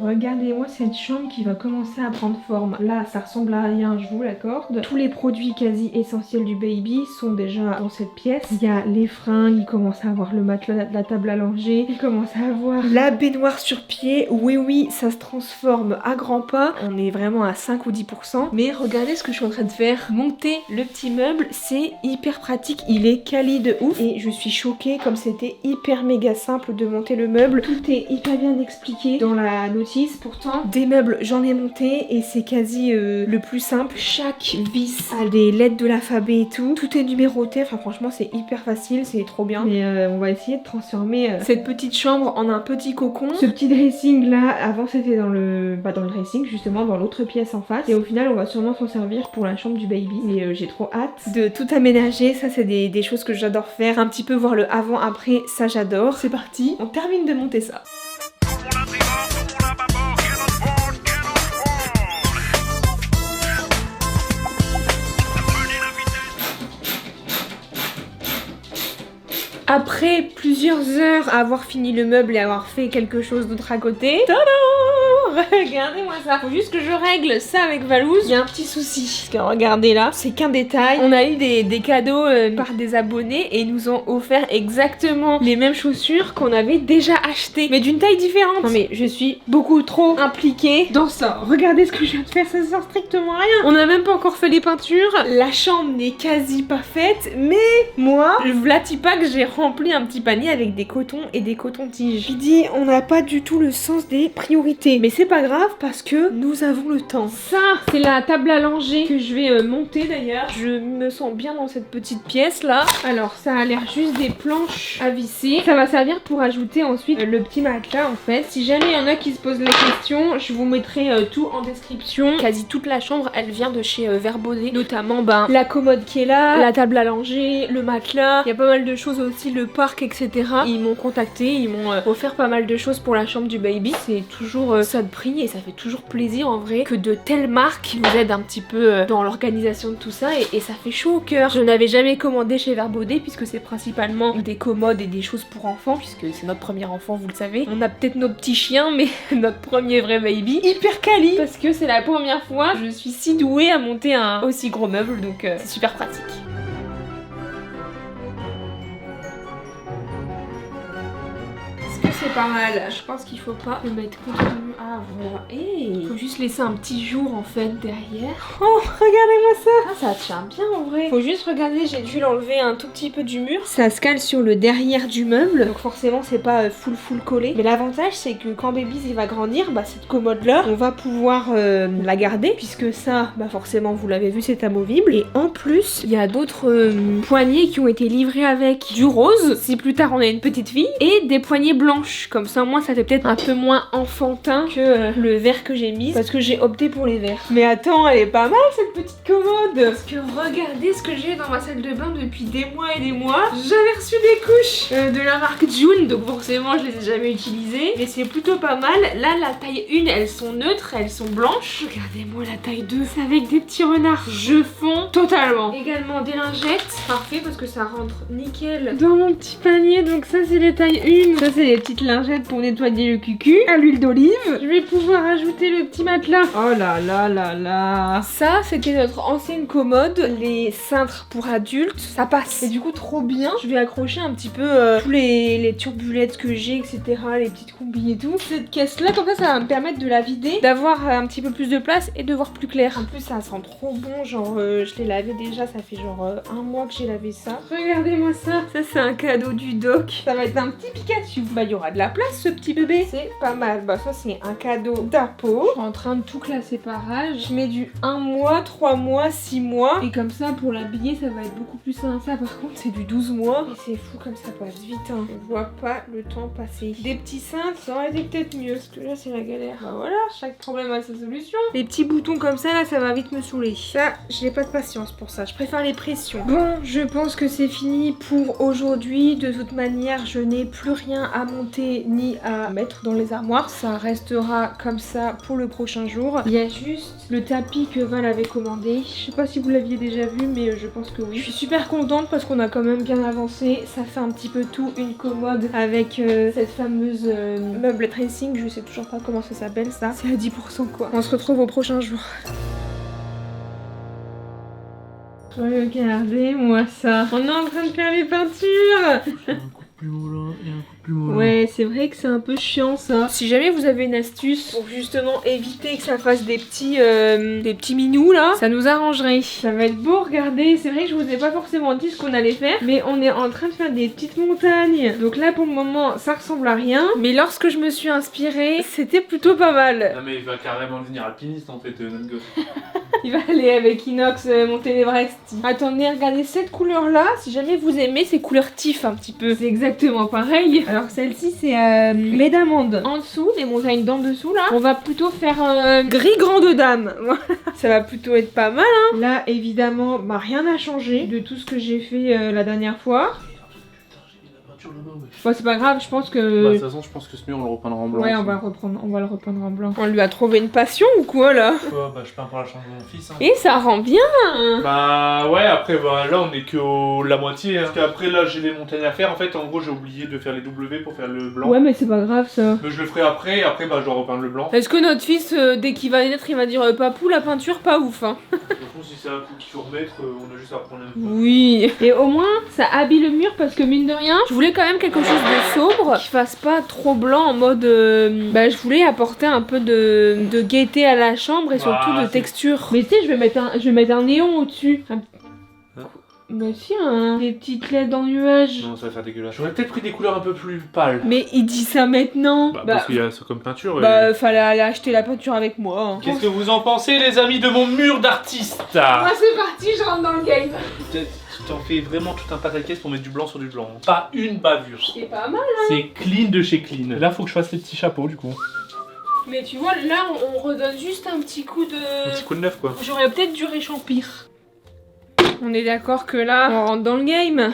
Regardez-moi cette chambre qui va commencer à prendre forme. Là, ça ressemble à rien, je vous l'accorde. Tous les produits quasi essentiels du baby sont déjà dans cette pièce. Il y a les fringues, il commence à avoir le matelas, la table à langer, il commence à avoir la baignoire sur pied. Oui, ça se transforme à grands pas. On est vraiment à 5 ou 10%. Mais regardez ce que je suis en train de faire. Monter le petit meuble, c'est hyper pratique. Il est quali de ouf. Et je suis choquée comme c'était hyper méga simple de monter le meuble. Tout est hyper bien expliqué dans la notice. Pourtant, des meubles, j'en ai monté et c'est quasi le plus simple. Chaque vis a des lettres de l'alphabet et tout. Tout est numéroté. Enfin, franchement, c'est hyper facile. C'est trop bien. Mais on va essayer de transformer cette petite chambre en un petit cocon. Ce petit dressing là, avant c'était dans le dressing, justement, dans l'autre pièce en face. Et au final, on va sûrement s'en servir pour la chambre du baby. Et j'ai trop hâte de tout aménager. Ça, c'est des choses que j'adore faire. Un petit peu voir le avant-après. Ça, j'adore. C'est parti. On termine de monter ça. Après plusieurs heures à avoir fini le meuble et avoir fait quelque chose d'autre à côté, tadam! Regardez-moi ça. Faut juste que je règle ça avec Valouz. Il y a un petit souci. Parce que regardez là, c'est qu'un détail. On a eu des cadeaux par des abonnés et ils nous ont offert exactement les mêmes chaussures qu'on avait déjà achetées, mais d'une taille différente. Non mais je suis beaucoup trop impliquée dans ça. Regardez ce que je viens de faire, ça sert strictement à rien. On n'a même pas encore fait les peintures. La chambre n'est quasi pas faite, mais moi, je vlatis pas que j'ai rempli un petit panier avec des cotons et des cotons-tiges. Je dis, on n'a pas du tout le sens des priorités. Mais c'est pas grave parce que nous avons le temps. Ça, c'est la table à langer que je vais monter d'ailleurs. Je me sens bien dans cette petite pièce là. Alors, ça a l'air juste des planches à visser. Ça va servir pour ajouter ensuite le petit matelas en fait. Si jamais il y en a qui se posent la question, je vous mettrai tout en description. Quasi toute la chambre, elle vient de chez Verbaudet. Notamment, la commode qui est là, la table à langer, le matelas. Il y a pas mal de choses aussi, le parc, etc. Ils m'ont contacté, ils m'ont offert pas mal de choses pour la chambre du baby. C'est toujours ça de prix et ça fait toujours plaisir en vrai que de telles marques nous aident un petit peu dans l'organisation de tout ça et ça fait chaud au cœur. Je n'avais jamais commandé chez Verbaudet puisque c'est principalement des commodes et des choses pour enfants puisque c'est notre premier enfant, vous le savez. On a peut-être nos petits chiens mais notre premier vrai baby. Hyper quali parce que c'est la première fois je suis si douée à monter un aussi gros meuble donc c'est super pratique. C'est pas mal, je pense qu'il faut pas le mettre continu à voir. Et faut juste laisser un petit jour en fait derrière. Oh, regardez-moi ça. Ah, ça tient bien en vrai. Faut juste regarder, j'ai dû l'enlever un tout petit peu du mur. Ça se cale sur le derrière du meuble, donc forcément c'est pas full collé. Mais l'avantage c'est que quand baby il va grandir, cette commode là, on va pouvoir la garder puisque ça, forcément vous l'avez vu, c'est amovible. Et en plus, il y a d'autres poignées qui ont été livrées avec du rose, si plus tard on a une petite fille, et des poignées blanches. Comme ça, moi, ça fait peut-être un peu moins enfantin que le vert que j'ai mis parce que j'ai opté pour les verts. Mais attends, elle est pas mal cette petite commode. Parce que regardez ce que j'ai dans ma salle de bain depuis des mois et des mois. J'avais reçu des couches de la marque June, donc forcément, je les ai jamais utilisées. Mais c'est plutôt pas mal. Là, la taille 1, elles sont neutres, elles sont blanches. Regardez-moi la taille 2, c'est avec des petits renards. Je fonds totalement. Également des lingettes. Parfait parce que ça rentre nickel dans mon petit panier. Donc ça, c'est les tailles 1. Ça, c'est les petites lingettes pour nettoyer le cucu à l'huile d'olive. Je vais pouvoir ajouter le petit matelas. Oh là là là là. Ça, c'était notre ancienne commode. Les cintres pour adultes, ça passe. Et du coup, trop bien. Je vais accrocher un petit peu tous les turbulettes que j'ai, etc. Les petites combis et tout. Cette caisse-là, comme ça va me permettre de la vider, d'avoir un petit peu plus de place et de voir plus clair. En plus, ça sent trop bon. Genre, je l'ai lavé déjà. Ça fait genre un mois que j'ai lavé ça. Regardez-moi ça. Ça, c'est un cadeau du doc. Ça va être un petit Pikachu. Il y aura de la place ce petit bébé, c'est pas mal. Ça c'est un cadeau d'Apo. Je suis en train de tout classer par âge. Je mets du 1 mois, 3 mois, 6 mois et comme ça pour l'habiller ça va être beaucoup plus simple. Ça par contre c'est du 12 mois et c'est fou comme ça passe vite hein. Je vois pas le temps passer. Des petits cintres ça aurait été peut-être mieux parce que là c'est la galère. Voilà, chaque problème a sa solution. Les petits boutons comme ça là ça va vite me saouler. Ça j'ai pas de patience pour ça, je préfère les pressions. Bon je pense que c'est fini pour aujourd'hui. De toute manière je n'ai plus rien à monter démonter ni à mettre dans les armoires. Ça restera comme ça pour le prochain jour. Il y a juste le tapis que Val avait commandé. Je sais pas si vous l'aviez déjà vu, mais je pense que oui. Je suis super contente parce qu'on a quand même bien avancé. Ça fait un petit peu tout, une commode avec cette fameuse meuble tracing. Je sais toujours pas comment ça s'appelle ça. C'est à 10% quoi. On se retrouve au prochain jour. Regardez-moi ça. On est en train de faire les peintures. Un coup de plumeau là et un coup de plumeau là. Ouais, c'est vrai que c'est un peu chiant ça. Si jamais vous avez une astuce pour justement éviter que ça fasse des petits minous là, ça nous arrangerait. Ça va être beau, regardez. C'est vrai que je vous ai pas forcément dit ce qu'on allait faire, mais on est en train de faire des petites montagnes. Donc là pour le moment ça ressemble à rien, mais lorsque je me suis inspirée, c'était plutôt pas mal. Non mais il va carrément devenir alpiniste en fait, notre gosse. Il va aller avec Inox monter l'Everest. Attendez, regardez cette couleur là. Si jamais vous aimez ces couleurs tif un petit peu, c'est exactement pareil. Alors celle-ci c'est lait d'amande. En dessous, les montagnes d'en dessous là, on va plutôt faire gris grande dame. Ça va plutôt être pas mal hein. Là évidemment, bah, rien n'a changé de tout ce que j'ai fait la dernière fois. Bon, c'est pas grave, je pense que... Bah de toute façon je pense que ce mur on le repeindra en blanc. Ouais, aussi. on va le repeindre en blanc. On lui a trouvé une passion ou quoi là? Quoi, bah je peins pour la chambre de mon fils hein. Et ça rend bien. Bah ouais, après bah, là on est que la moitié hein. Parce qu'après là j'ai les montagnes à faire. En fait en gros j'ai oublié de faire les W pour faire le blanc. Ouais mais c'est pas grave ça. Mais je le ferai après, et après bah je dois repeindre le blanc. Est-ce que notre fils, dès qu'il va naître, il va dire papou la peinture pas ouf hein? Franchement si c'est un coup qu'il faut remettre, on a juste à reprendre une fois. Oui. Et au moins ça habille le mur parce que mine de rien, je voulais quand même quelque chose de sobre, qui fasse pas trop blanc en mode... Bah je voulais apporter un peu de gaieté à la chambre et surtout de texture. Mais tu sais, je vais mettre un néon au-dessus. Bah si, des petites LED en nuage. Non, ça va faire dégueulasse. J'aurais peut-être pris des couleurs un peu plus pâles. Mais il dit ça maintenant. Bah parce qu'il y a ça comme peinture. Bah fallait aller acheter la peinture avec moi. Hein. Qu'est-ce que vous en pensez les amis de mon mur d'artiste? Moi c'est parti, je rentre dans le game. Tu t'en fais vraiment tout un pataquès pour mettre du blanc sur du blanc. Pas une bavure. C'est pas mal hein. C'est clean de chez clean. Là faut que je fasse les petits chapeaux du coup. Mais tu vois là on redonne juste un petit coup de... Un petit coup de neuf quoi. J'aurais peut-être dû réchampir. On est d'accord que là, on rentre dans le game.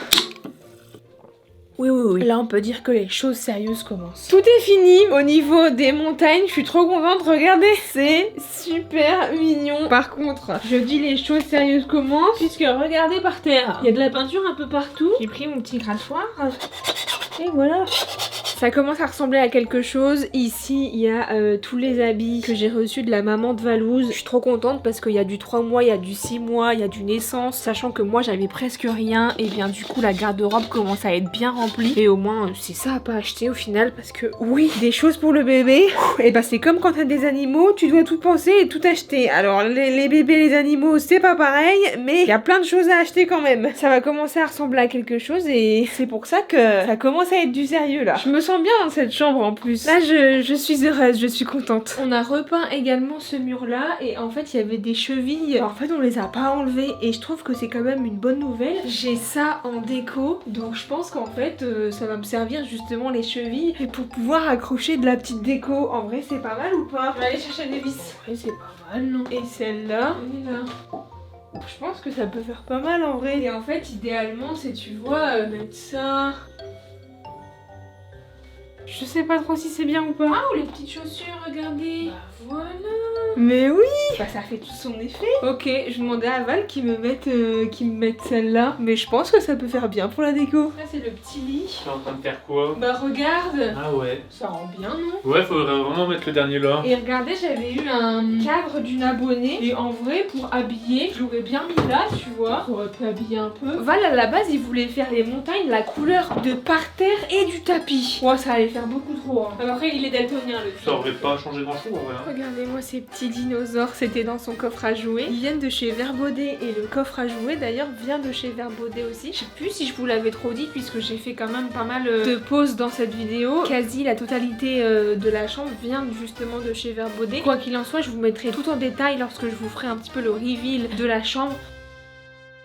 Oui. Là, on peut dire que les choses sérieuses commencent. Tout est fini au niveau des montagnes. Je suis trop contente. Regardez, c'est super mignon. Par contre, je dis les choses sérieuses commencent puisque regardez par terre. Il y a de la peinture un peu partout. J'ai pris mon petit grattoir. Et voilà. Ça commence à ressembler à quelque chose. Ici, il y a tous les habits que j'ai reçus de la maman de Valouz. Je suis trop contente parce qu'il y a du 3 mois, il y a du 6 mois, il y a du naissance. Sachant que moi, j'avais presque rien. Et bien du coup, la garde-robe commence à être bien remplie. Et au moins, c'est ça à pas acheter au final. Parce que oui, des choses pour le bébé. Et bah c'est comme quand t'as des animaux, tu dois tout penser et tout acheter. Alors les bébés, les animaux, c'est pas pareil. Mais il y a plein de choses à acheter quand même. Ça va commencer à ressembler à quelque chose. Et c'est pour ça que ça commence à être du sérieux là. Je me sens bien dans cette chambre en plus. Là je suis heureuse, je suis contente. On a repeint également ce mur là et en fait il y avait des chevilles. En fait on les a pas enlevées et je trouve que c'est quand même une bonne nouvelle. J'ai ça en déco donc je pense qu'en fait ça va me servir justement les chevilles et pour pouvoir accrocher de la petite déco. En vrai c'est pas mal ou pas? Je vais aller chercher des vis. En vrai c'est pas mal non? Et celle-là, elle est là. Je pense que ça peut faire pas mal en vrai. Et en fait idéalement c'est tu vois mettre ça... Je sais pas trop si c'est bien ou pas. Ah, ou les petites chaussures, regardez. Bah voilà. Mais oui. Bah ça fait tout son effet. Ok, je demandais à Val qu'ils me mettent celle-là. Mais je pense que ça peut faire bien pour la déco. Là c'est le petit lit. T'es en train de faire quoi? Bah regarde. Ah ouais. Ça rend bien non? Ouais, faudrait vraiment mettre le dernier là. Et regardez, j'avais eu un cadre d'une abonnée. Et en vrai, pour habiller, je l'aurais bien mis là, tu vois. Ça aurait pu habiller un peu. Val à la base, il voulait faire les montagnes, la couleur de parterre et du tapis. Ouais, ça allait faire beaucoup trop. Hein. Alors après, il est daltonien le film. Ça aurait pas changé grand chose en vrai. Hein. Regardez-moi ces petits dinosaures, c'était dans son coffre à jouer. Ils viennent de chez Verbaudet et le coffre à jouer d'ailleurs vient de chez Verbaudet aussi. Je sais plus si je vous l'avais trop dit puisque j'ai fait quand même pas mal de pauses dans cette vidéo. Quasi la totalité de la chambre vient justement de chez Verbaudet. Quoi qu'il en soit, je vous mettrai tout en détail lorsque je vous ferai un petit peu le reveal de la chambre.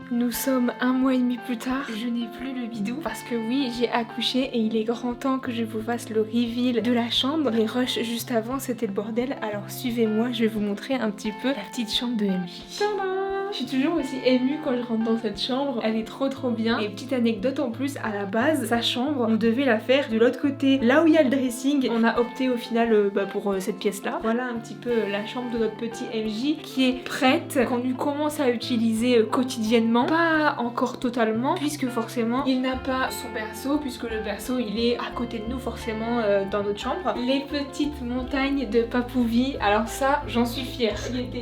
Nous sommes 1 mois et demi plus tard, je n'ai plus le bidou parce que oui j'ai accouché et il est grand temps que je vous fasse le reveal de la chambre. Les rushs juste avant c'était le bordel, alors suivez-moi, je vais vous montrer un petit peu la petite chambre de Emily. Tadam! Je suis toujours aussi émue quand je rentre dans cette chambre. Elle est trop bien. Et petite anecdote en plus, à la base, sa chambre, on devait la faire de l'autre côté, là où il y a le dressing. On a opté au final pour cette pièce-là. Voilà un petit peu la chambre de notre petit MJ qui est prête, qu'on lui commence à utiliser quotidiennement. Pas encore totalement, puisque forcément, il n'a pas son berceau, puisque le berceau, il est à côté de nous forcément dans notre chambre. Les petites montagnes de Papouvi, alors ça, j'en suis fière.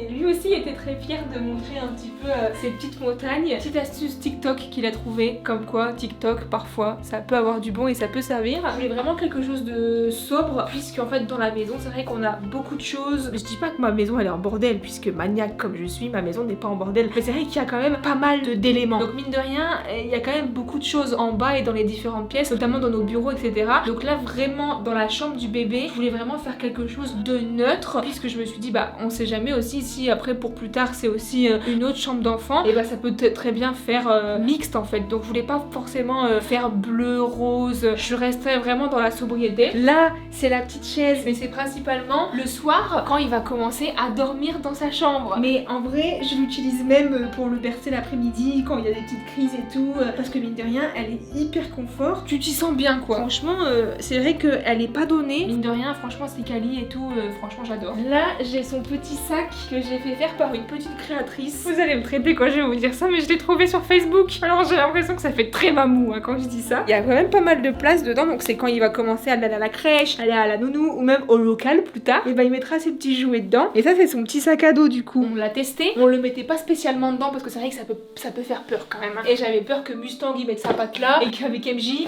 Lui aussi était très fier de montrer un petit peu ces petites montagnes. Petite astuce TikTok qu'il a trouvé, comme quoi TikTok parfois ça peut avoir du bon et ça peut servir. Je voulais vraiment quelque chose de sobre, puisque en fait dans la maison c'est vrai qu'on a beaucoup de choses. Je dis pas que ma maison elle est en bordel, puisque maniaque comme je suis, ma maison n'est pas en bordel, mais c'est vrai qu'il y a quand même pas mal d'éléments. Donc mine de rien, il y a quand même beaucoup de choses en bas et dans les différentes pièces, notamment dans nos bureaux, etc. Donc là vraiment dans la chambre du bébé, je voulais vraiment faire quelque chose de neutre, puisque je me suis dit bah on sait jamais aussi si après pour plus tard c'est aussi une autre chambre d'enfant, et bah ça peut très bien faire mixte en fait. Donc je voulais pas forcément faire bleu, rose, je restais vraiment dans la sobriété. Là c'est la petite chaise, mais c'est principalement le soir quand il va commencer à dormir dans sa chambre. Mais en vrai je l'utilise même pour le bercer l'après-midi quand il y a des petites crises et tout, parce que mine de rien elle est hyper confort, tu t'y sens bien quoi. Franchement c'est vrai qu'elle est pas donnée, mine de rien franchement c'est quali et tout, franchement j'adore. Là j'ai son petit sac que j'ai fait faire par une petite créatrice. Vous allez me traiter quand je vais vous dire ça, mais je l'ai trouvé sur Facebook. Alors j'ai l'impression que ça fait très mamou hein, quand je dis ça. Il y a quand même pas mal de place dedans, donc c'est quand il va commencer à aller à la crèche, aller à la nounou ou même au local plus tard, et bah il mettra ses petits jouets dedans. Et ça c'est son petit sac à dos du coup. On l'a testé, on le mettait pas spécialement dedans parce que c'est vrai que ça peut faire peur quand même. Hein. Et j'avais peur que Mustang il mette sa patte là et qu'avec MJ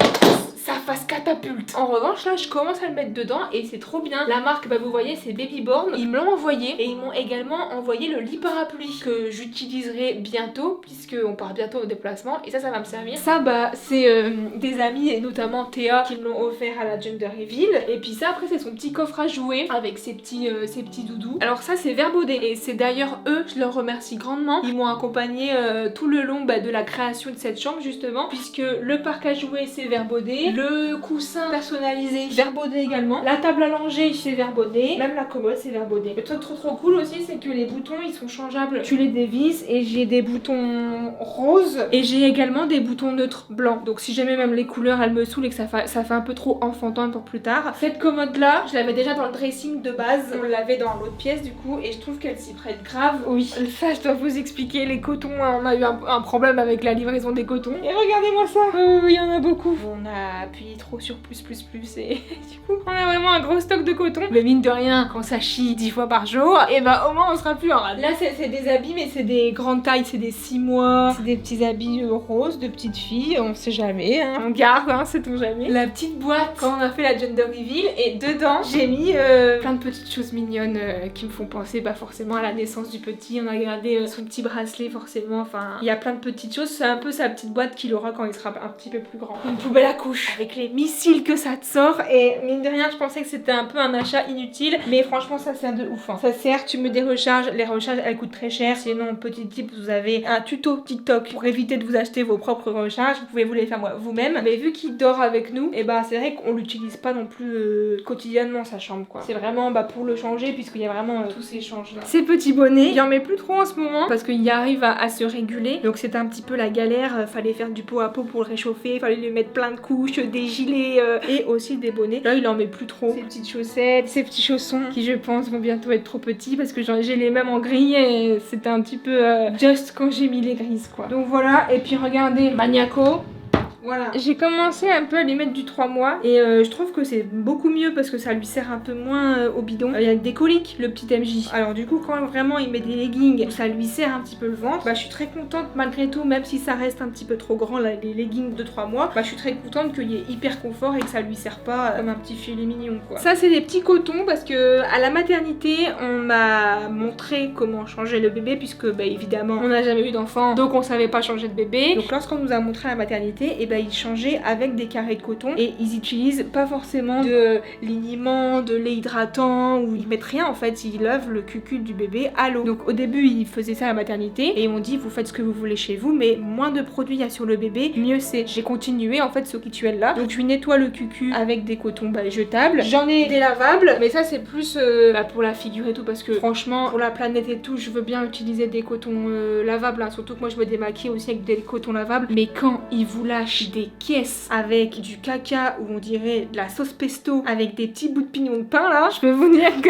ça fasse catapulte. En revanche là je commence à le mettre dedans et c'est trop bien. La marque bah vous voyez c'est Babyborn, ils me l'ont envoyé et ils m'ont également envoyé le lit parapluie que j'utiliserai bientôt puisque on part bientôt au déplacement et ça va me servir. Ça bah c'est des amis et notamment Théa qui me l'ont offert à la Gender Reveal. Et puis ça après c'est son petit coffre à jouer avec ses petits doudous. Alors ça c'est Verbaudet et c'est d'ailleurs eux, je leur remercie grandement. Ils m'ont accompagné tout le long de la création de cette chambre justement, puisque le parc à jouer c'est Verbaudet, le coussin personnalisé Verbaudet également, la table à langer c'est Verbaudet, même la commode c'est Verbaudet. Le truc trop cool aussi c'est que les boutons ils sont changeables, tu les dévisses et j'ai des boutons roses et j'ai également des boutons neutres blancs. Donc si jamais même les couleurs elles me saoulent et que ça fait un peu trop enfantin pour plus tard, cette commode là je l'avais déjà dans le dressing de base, on l'avait dans l'autre pièce du coup et je trouve qu'elle s'y prête grave. Oui, ça je dois vous expliquer, les cotons, hein, on a eu un problème avec la livraison des cotons et regardez-moi ça, il y en a beaucoup. On a appuyé trop sur plus et du coup on a vraiment un gros stock de coton. Mais mine de rien, quand ça chie 10 fois par jour, et bah au moins on sera plus en rade. Là c'est des habits mais c'est des grandes tailles, c'est des 6 mois, c'est des petits habits roses de petites filles, on sait jamais, hein. On garde, hein, sait-on jamais. La petite boîte quand on a fait la Gender Reveal et dedans j'ai mis plein de petites choses mignonnes qui me font penser bah forcément à la naissance du petit. On a gardé son petit bracelet forcément, enfin il y a plein de petites choses, c'est un peu sa petite boîte qu'il aura quand il sera un petit peu plus grand. Une poubelle à couches avec les missiles que ça te sort et mine de rien je pensais que c'était un peu un achat inutile mais franchement ça sert de ouf hein. Ça sert, tu mets des recharges, les recharges elles coûtent très cher, sinon petit tip vous avez un tuto TikTok pour éviter de vous acheter vos propres recharges, vous pouvez vous les faire vous-même, mais vu qu'il dort avec nous et bah c'est vrai qu'on l'utilise pas non plus quotidiennement sa chambre quoi. C'est vraiment bah pour le changer puisqu'il y a vraiment tous ces changes là. Ces petits bonnets, il en met plus trop en ce moment parce qu'il arrive à se réguler, donc c'était un petit peu la galère, fallait faire du pot à pot pour le réchauffer, fallait lui mettre plein de couches, des gilets et aussi des bonnets. Là il en met plus trop. Ces petites chaussettes, ces petits chaussons qui je pense vont bientôt être trop petits parce que j'ai les mêmes en gris et c'était un petit peu just quand j'ai mis les grises quoi. Donc voilà, et puis regardez Maniaco. Voilà. J'ai commencé un peu à lui mettre du 3 mois et je trouve que c'est beaucoup mieux parce que ça lui sert un peu moins au bidon. Il y a des coliques le petit MJ. Alors du coup quand vraiment il met des leggings, ça lui serre un petit peu le ventre. Bah je suis très contente malgré tout, même si ça reste un petit peu trop grand là, les leggings de 3 mois. Bah je suis très contente qu'il y ait hyper confort et que ça lui serre pas comme un petit filet mignon quoi. Ça c'est des petits cotons parce que à la maternité on m'a montré comment changer le bébé puisque bah évidemment on n'a jamais eu d'enfant donc on savait pas changer de bébé. Donc lorsqu'on nous a montré à la maternité et bah ils changeaient avec des carrés de coton et ils utilisent pas forcément de liniment, de lait hydratant ou ils mettent rien en fait, ils lavent le cucul du bébé à l'eau. Donc au début ils faisaient ça à la maternité et ils m'ont dit vous faites ce que vous voulez chez vous mais moins de produits il y a sur le bébé, mieux c'est. J'ai continué en fait ce rituel là. Donc je lui nettoie le cucul avec des cotons jetables. J'en ai des lavables mais ça c'est plus pour la figure et tout parce que franchement pour la planète et tout je veux bien utiliser des cotons lavables hein. Surtout que moi je me démaquille aussi avec des cotons lavables mais quand ils vous lâchent des caisses avec du caca ou on dirait de la sauce pesto avec des petits bouts de pignon de pain là, je peux vous dire que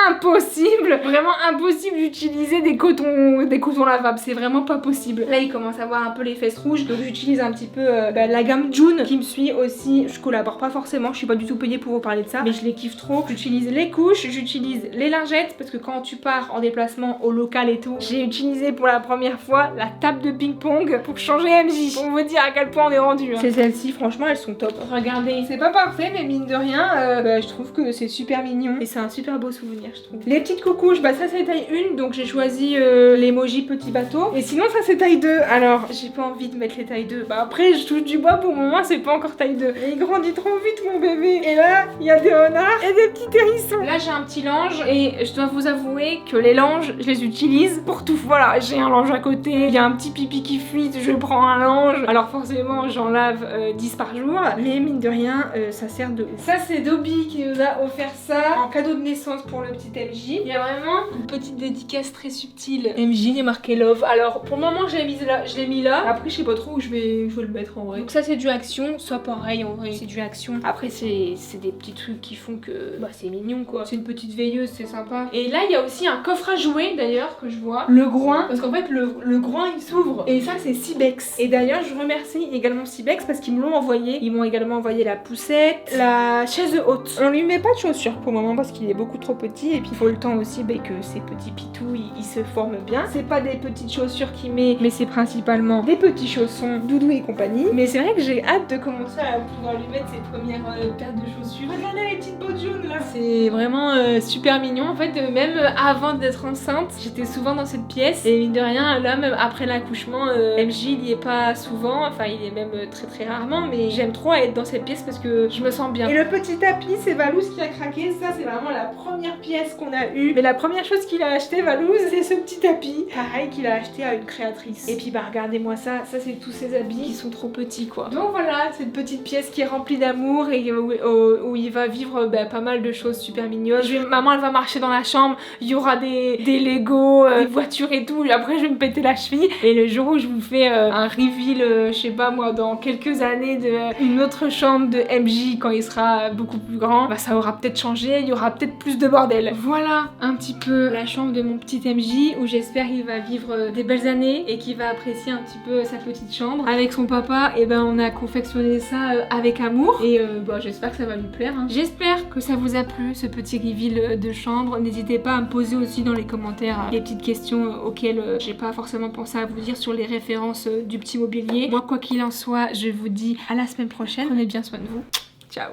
impossible, vraiment impossible d'utiliser des cotons lavables, c'est vraiment pas possible. Là il commence à avoir un peu les fesses rouges donc j'utilise un petit peu la gamme June qui me suit aussi. Je collabore pas forcément, je suis pas du tout payée pour vous parler de ça mais je les kiffe trop. J'utilise les couches, j'utilise les lingettes parce que quand tu pars en déplacement au local et tout, j'ai utilisé pour la première fois la table de ping-pong pour changer MJ, pour vous dire à quel point on est rendu hein. C'est celles-ci, franchement elles sont top. Regardez, c'est pas parfait mais mine de rien je trouve que c'est super mignon et c'est un super beau souvenir je trouve. Les petites coucouches, ça c'est taille 1 donc j'ai choisi l'emoji petit bateau et sinon ça c'est taille 2. Alors j'ai pas envie de mettre les tailles 2, après je touche du bois pour le moment c'est pas encore taille 2 et il grandit trop vite mon bébé et là il y a des renards et des petits hérissons. Là j'ai un petit lange et je dois vous avouer que les langes je les utilise pour tout. Voilà, j'ai un lange à côté, il y a un petit pipi qui fuite, je prends un lange. Alors forcément j'en lave 10 par jour mais mine de rien ça sert de ouf. Ça c'est Dobby qui nous a offert ça en cadeau de naissance pour le petit MJ. Il y a vraiment une petite dédicace très subtile. MJ il est marqué love. Alors pour le moment je l'ai mis là. Après je sais pas trop où je vais le mettre en vrai. Donc ça c'est du Action, soit pareil en vrai c'est du Action. Après c'est des petits trucs qui font que c'est mignon quoi. C'est une petite veilleuse, c'est sympa. Et là il y a aussi un coffre à jouets d'ailleurs que je vois. Le groin, parce qu'en fait le groin il s'ouvre et ça c'est Cybex. Et d'ailleurs je remercie également Cybex parce qu'ils me l'ont envoyé. Ils m'ont également envoyé la poussette, la chaise haute. On lui met pas de chaussures pour le moment parce qu'il est beaucoup trop petit et puis il faut le temps aussi que ces petits pitous ils se forment bien. C'est pas des petites chaussures qu'il met mais c'est principalement des petits chaussons Doudou et compagnie. Mais c'est vrai que j'ai hâte de commencer à pouvoir lui mettre ses premières paires de chaussures. Regardez les petites bottes jaunes là. C'est vraiment super mignon en fait. Même avant d'être enceinte j'étais souvent dans cette pièce et mine de rien là même après l'accouchement MJ il y est pas souvent, enfin il est même très très rarement mais j'aime trop être dans cette pièce parce que je me sens bien. Et le petit tapis c'est Valouz qui a craqué, ça c'est vraiment la première pièce qu'on a eue. Mais la première chose qu'il a acheté Valouz c'est ce petit tapis. Pareil qu'il a acheté à une créatrice. Et puis regardez-moi ça c'est tous ses habits qui sont trop petits quoi. Donc voilà, c'est une petite pièce qui est remplie d'amour et où il va vivre pas mal de choses super mignonnes. Maman elle va marcher dans la chambre, il y aura des Lego, des voitures et tout, et après je vais me péter la cheville. Et le jour où je vous fais un reveal, je sais pas moi, dans quelques années une autre chambre de MJ quand il sera beaucoup plus grand, ça aura peut-être changé, il y aura peut-être plus de bordel. Voilà un petit peu la chambre de mon petit MJ où j'espère qu'il va vivre des belles années et qu'il va apprécier un petit peu sa petite chambre. Avec son papa, et on a confectionné ça avec amour et j'espère que ça va lui plaire hein. J'espère que ça vous a plu ce petit reveal de chambre. N'hésitez pas à me poser aussi dans les commentaires des petites questions auxquelles j'ai pas forcément pensé à vous dire sur les références du petit mobilier. Moi quoi qu'il en soit, je vous dis à la semaine prochaine. Prenez bien soin de vous. Ciao.